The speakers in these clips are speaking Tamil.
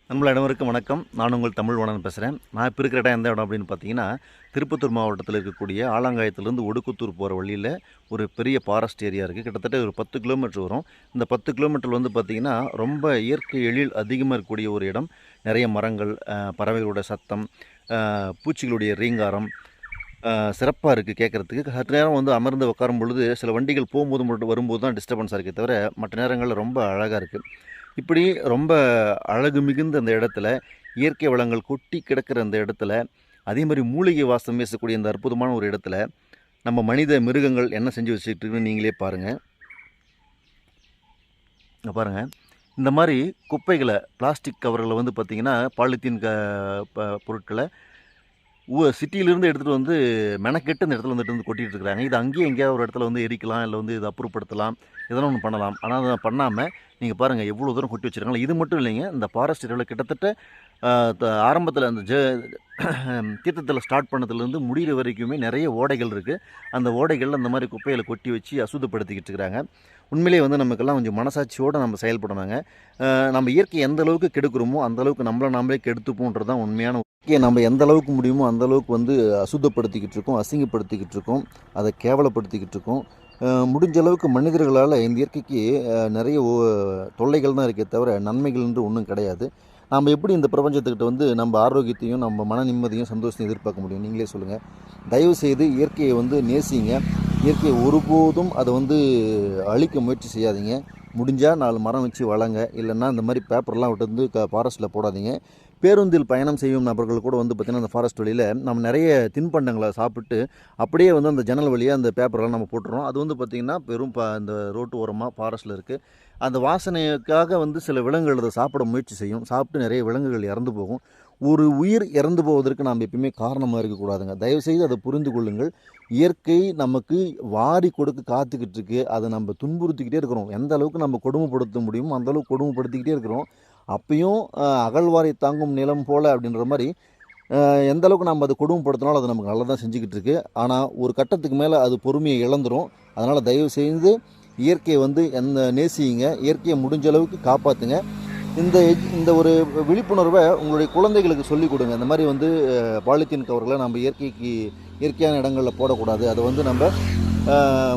நம்மள அனைவருக்கும் வணக்கம். நான் உங்கள் தமிழ்வாணன் பேசுகிறேன். நான் இப்போ இருக்கிற இடம் எந்த இடம் அப்படின்னு பார்த்தீங்கன்னா, திருப்பத்தூர் மாவட்டத்தில் இருக்கக்கூடிய ஆலங்காயத்துலேருந்து ஒடுக்குத்தூர் போகிற வழியில் ஒரு பெரிய ஃபாரஸ்ட் ஏரியா இருக்குது. கிட்டத்தட்ட ஒரு 10 கிலோமீட்டர் வரும். இந்த 10 கிலோமீட்டர் வந்து பார்த்திங்கன்னா, ரொம்ப இயற்கை எழில் அதிகமாக இருக்கக்கூடிய ஒரு இடம். நிறைய மரங்கள், பறவைகளோட சத்தம், பூச்சிகளுடைய ரீங்காரம் சிறப்பாக இருக்குது கேட்குறதுக்கு. சற்று நேரம் வந்து அமர்ந்து உட்காரும் பொழுது சில வண்டிகள் போகும்போது மட்டும் வரும்போது தான் டிஸ்டர்பன்ஸாக இருக்கே தவிர, மற்ற நேரங்களில் ரொம்ப அழகாக இருக்குது. இப்படி ரொம்ப அழகு மிகுந்த அந்த இடத்துல, இயற்கை வளங்கள் கொட்டி கிடக்கிற அந்த இடத்துல, அதே மாதிரி மூலிகை வாசம் வீசக்கூடிய இந்த அற்புதமான ஒரு இடத்துல, நம்ம மனித மிருகங்கள் என்ன செஞ்சு வச்சுக்கிட்டு இருக்குன்னு நீங்களே பாருங்கள். பாருங்கள், இந்த மாதிரி குப்பைகளை, பிளாஸ்டிக் கவர்களை வந்து பார்த்திங்கன்னா, பாலித்தீன் பொருட்களை சிட்டியிலேருந்து எடுத்துகிட்டு வந்து மெனக்கெட்டு இந்த இடத்துல வந்துட்டு வந்து கொட்டிகிட்டு இருக்கிறாங்க. இது அங்கேயே எங்கேயாவது ஒரு இடத்துல வந்து எரிக்கலாம், இல்லை வந்து இதை அப்புறப்படுத்தலாம், எதனா ஒன்று பண்ணலாம். ஆனால் அதை பண்ணாமல் நீங்கள் பாருங்கள் எவ்வளோ தூரம் கொட்டி வச்சுருக்காங்க. இது மட்டும் இல்லைங்க, இந்த ஃபாரஸ்ட் ஏரியாவில் கிட்டத்தட்ட ஆரம்பத்தில் அந்த தீர்த்தத்தில் ஸ்டார்ட் பண்ணதுலேருந்து முடிகிற வரைக்குமே நிறைய ஓடைகள் இருக்குது. அந்த ஓடைகளில் அந்த மாதிரி குப்பைகளை கொட்டி வச்சு அசுத்தப்படுத்திக்கிட்டு இருக்கிறாங்க. உண்மையிலேயே வந்து நமக்கெல்லாம் கொஞ்சம் மனசாட்சியோடு நம்ம செயல்படணுங்க. நம்ம இயற்கை எந்த அளவுக்கு கெடுக்கிறோமோ அந்த அளவுக்கு நம்மளை நாமளே கெடுத்துப்போன்றது தான் உண்மையான இயற்கையை. நம்ம எந்த அளவுக்கு முடியுமோ அந்த அளவுக்கு வந்து அசுத்தப்படுத்திக்கிட்டு இருக்கோம், அசிங்கப்படுத்திக்கிட்டு இருக்கோம், அதை கேவலப்படுத்திக்கிட்டு இருக்கோம். முடிஞ்ச அளவுக்கு மனிதர்களால் இந்த இயற்கைக்கு நிறைய தொல்லைகள் தான் இருக்கே தவிர நன்மைகள் என்று ஒன்றும் கிடையாது. நாம் எப்படி இந்த பிரபஞ்சத்துக்கிட்ட வந்து நம்ம ஆரோக்கியத்தையும் நம்ம மன நிம்மதியும் சந்தோஷத்தையும் எதிர்பார்க்க முடியும்? நீங்களே சொல்லுங்கள். தயவுசெய்து இயற்கையை வந்து நேசிங்க. இயற்கையை ஒருபோதும் அதை வந்து அழிக்க முயற்சி செய்யாதீங்க. முடிஞ்சால் 4 மரம் வச்சு வளங்க. இல்லைன்னா இந்த மாதிரி பேப்பர்லாம் விட்டு வந்து ஃபாரஸ்ட்டில் போடாதீங்க. பேருந்தில் பயணம் செய்யும் நபர்கள் கூட வந்து பார்த்திங்கன்னா அந்த ஃபாரஸ்ட் வழியில் நம்ம நிறைய தின்பண்டங்களை சாப்பிட்டு அப்படியே வந்து அந்த ஜன்னல் வழியாக அந்த பேப்பரெல்லாம் நம்ம போட்டுறோம். அது வந்து பார்த்திங்கன்னா பெரும் இந்த ரோட்டு ஓரமாக ஃபாரஸ்ட்டில் இருக்குது. அந்த வாசனைக்காக வந்து சில விலங்குகள் அதை சாப்பிட முயற்சி செய்யும். சாப்பிட்டு நிறைய விலங்குகள் இறந்து போகும். ஒரு உயிர் இறந்து போவதற்கு நாம் எப்பயுமே காரணமாக இருக்கக்கூடாதுங்க. தயவுசெய்து அதை புரிந்து கொள்ளுங்கள். இயற்கை நமக்கு வாரி கொடுக்க காத்துக்கிட்டு இருக்குது. அதை நம்ம துன்புறுத்திக்கிட்டே இருக்கிறோம். எந்த அளவுக்கு நம்ம கொடுமைப்படுத்த முடியுமோ அந்தளவுக்கு கொடுமைப்படுத்திக்கிட்டே இருக்கிறோம். அப்பயும் அகழ்வாரை தாங்கும் நிலம் போல் அப்படின்ற மாதிரி எந்த அளவுக்கு நம்ம அதை கொடுமைப்படுத்தினாலும் அது நமக்கு நல்லா தான் செஞ்சுக்கிட்டு இருக்குது. ஆனால் ஒரு கட்டத்துக்கு மேலே அது பொறுமையை இழந்துடும். அதனால் தயவு செய்து இயற்கையை வந்து நேசியுங்க. இயற்கையை முடிஞ்ச அளவுக்கு காப்பாற்றுங்க. இந்த ஒரு விழிப்புணர்வை உங்களுடைய குழந்தைகளுக்கு சொல்லிக் கொடுங்க. இந்த மாதிரி வந்து பாலித்தீன் கவர்களை நம்ம இயற்கையான இடங்களில் போடக்கூடாது. அதை வந்து நம்ம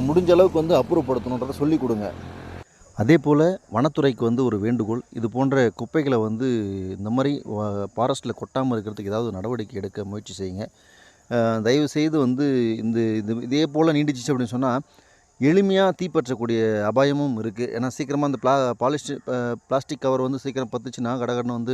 முடிஞ்ச அளவுக்கு வந்து அப்புறப்படுத்தணுன்றதை சொல்லிக் கொடுங்க. அதே போல் வனத்துறைக்கு வந்து ஒரு வேண்டுகோள், இது போன்ற குப்பைகளை வந்து இந்த மாதிரி ஃபாரஸ்ட்டில் கொட்டாமல் இருக்கிறதுக்கு ஏதாவது நடவடிக்கை எடுக்க முயற்சி செய்யுங்க. தயவுசெய்து வந்து இதே போல் நீடிச்சிச்சு அப்படின்னு சொன்னால் எளிமையாக தீப்பற்றக்கூடிய அபாயமும் இருக்குது. ஏன்னா சீக்கிரமாக அந்த பிளாஸ்டிக் கவர் வந்து சீக்கிரம் பற்றுச்சுன்னா கடகடன்னு வந்து